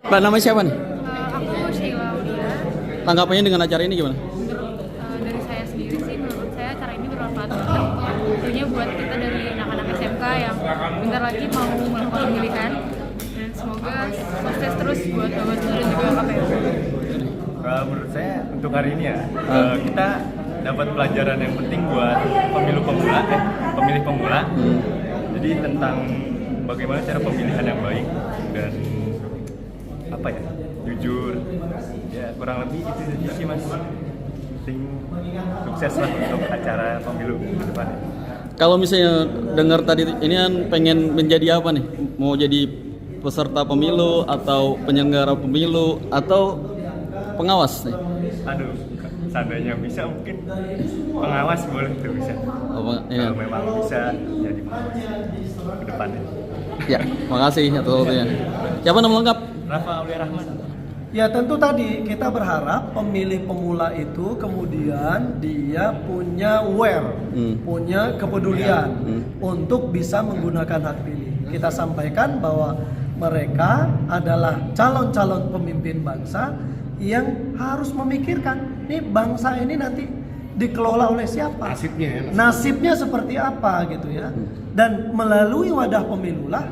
Mbak, namanya siapa nih? Aku Sheila Aulia. Tanggapannya dengan acara ini gimana? Dari saya sendiri sih, menurut saya acara ini bermanfaat banget tentunya buat kita dari anak-anak SMK yang bentar lagi mau melakukan pemilihan, dan semoga sukses terus buat Bawaslu dan juga KPU. Menurut saya untuk hari ini ya, kita dapat pelajaran yang penting buat pemilih pemula. Jadi tentang bagaimana cara pemilihan yang baik dan jujur. Ya kurang lebih itu saja sih mas. Sukses lah untuk acara pemilu ke depan. Kalau misalnya dengar tadi ini kan pengen menjadi apa nih? Mau jadi peserta pemilu atau penyelenggara pemilu atau pengawas nih? Aduh, seandainya bisa mungkin pengawas boleh tuh bisa. Iya. Kalau memang bisa jadi pengawas ke depannya. Ya, makasih atas waktunya. Siapa nama lengkap? Rafa Aulia Rahman. Ya tentu tadi kita berharap pemilih pemula itu kemudian dia punya punya kepedulian untuk bisa menggunakan hak pilih. Kita sampaikan bahwa mereka adalah calon-calon pemimpin bangsa yang harus memikirkan nih bangsa ini nanti dikelola oleh siapa, nasibnya seperti apa gitu ya. Dan melalui wadah pemilulah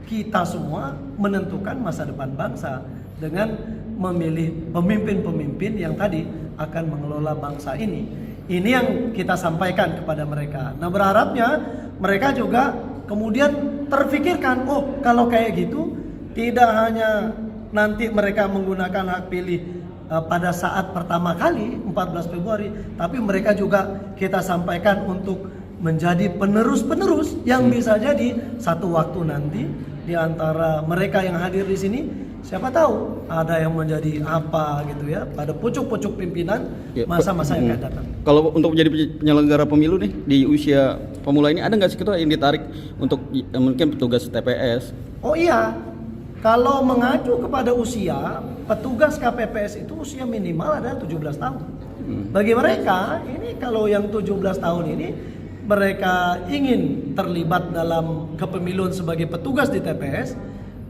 kita semua menentukan masa depan bangsa dengan memilih pemimpin-pemimpin yang tadi akan mengelola bangsa ini. Ini yang kita sampaikan kepada mereka. Nah, berharapnya mereka juga kemudian terfikirkan, oh kalau kayak gitu tidak hanya nanti mereka menggunakan hak pilih pada saat pertama kali 14 Februari, tapi mereka juga kita sampaikan untuk menjadi penerus-penerus yang bisa jadi satu waktu nanti di antara mereka yang hadir di sini, siapa tahu ada yang menjadi apa gitu ya pada pucuk-pucuk pimpinan masa-masa yang akan datang. Kalau untuk menjadi penyelenggara pemilu nih di usia pemula ini ada nggak sih ketua yang ditarik untuk mungkin petugas TPS? Oh iya, kalau mengacu kepada usia, petugas KPPS itu usia minimal adalah 17 tahun. Bagi mereka ini kalau yang 17 tahun ini mereka ingin terlibat dalam kepemiluan sebagai petugas di TPS,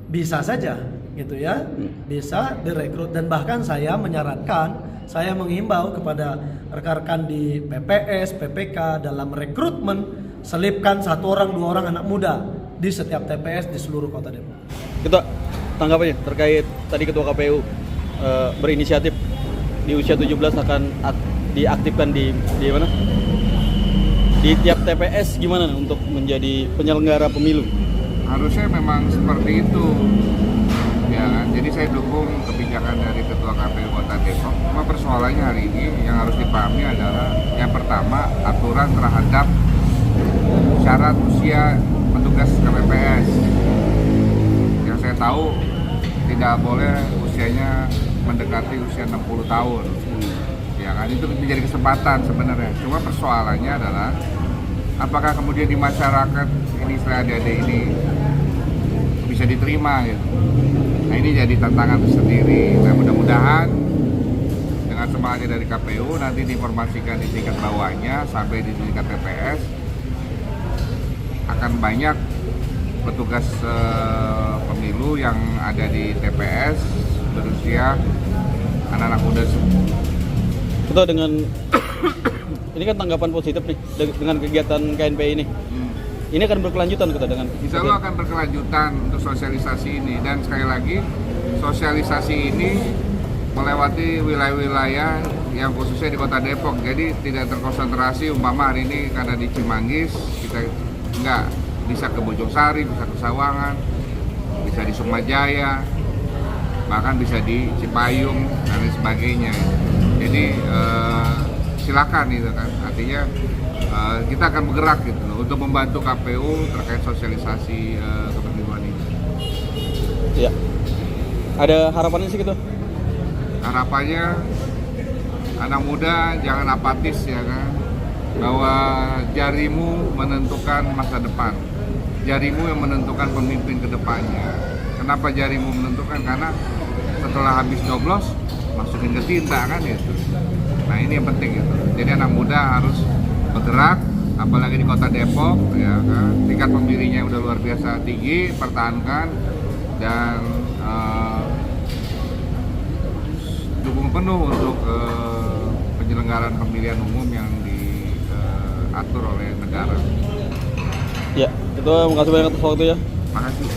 bisa saja gitu ya, bisa direkrut. Dan bahkan saya menyarankan, saya menghimbau kepada rekan-rekan di PPS, PPK dalam rekrutmen, selipkan 1 orang 2 orang anak muda di setiap TPS di seluruh kota Depok. Ketua, tanggapannya terkait tadi Ketua KPU berinisiatif di usia 17 akan diaktifkan di mana? Di tiap TPS gimana untuk menjadi penyelenggara pemilu? Harusnya memang seperti itu, ya kan? Jadi saya dukung kebijakan dari Ketua KPU Kota Depok. Cuma persoalannya hari ini yang harus dipahami adalah yang pertama aturan terhadap syarat usia petugas KPPS. Yang saya tahu tidak boleh usianya mendekati usia 60 tahun. Ya kan, itu menjadi kesempatan sebenarnya. Cuma persoalannya adalah apakah kemudian di masyarakat ini istilah adik-adik ini bisa diterima gitu. Nah ini jadi tantangan tersendiri. Nah mudah-mudahan dengan semangatnya dari KPU nanti diinformasikan di tingkat bawahnya sampai di tingkat TPS akan banyak petugas pemilu yang ada di TPS berusia anak-anak muda semua. Ketua, dengan ini kan tanggapan positif nih dengan kegiatan KNP ini. Ini akan berkelanjutan Ketua dengan Insya Allah akan berkelanjutan untuk sosialisasi ini, dan sekali lagi sosialisasi ini melewati wilayah-wilayah yang khususnya di Kota Depok. Jadi tidak terkonsentrasi umpama hari ini karena di Cimanggis kita enggak, bisa ke Bojongsari, bisa ke Sawangan, bisa di Sukmajaya, bahkan bisa di Cipayung dan lain sebagainya. Jadi silakan gitu kan, artinya kita akan bergerak gitu loh untuk membantu KPU terkait sosialisasi kepemiluan ini. Ya, ada harapannya sih gitu? Harapannya anak muda jangan apatis ya kan, bahwa jarimu menentukan masa depan, jarimu yang menentukan pemimpin kedepannya. Kenapa jarimu menentukan? Karena setelah habis nyoblos masukin ke tinta kan gitu. Nah ini yang penting gitu. Jadi anak muda harus bergerak, apalagi di Kota Depok ya kan. Tingkat pemilihnya udah luar biasa tinggi, pertahankan dan dukungan penuh untuk penyelenggaraan pemilihan umum yang diatur oleh negara. Ya, Ketua, makasih banyak atas waktunya. Makasih.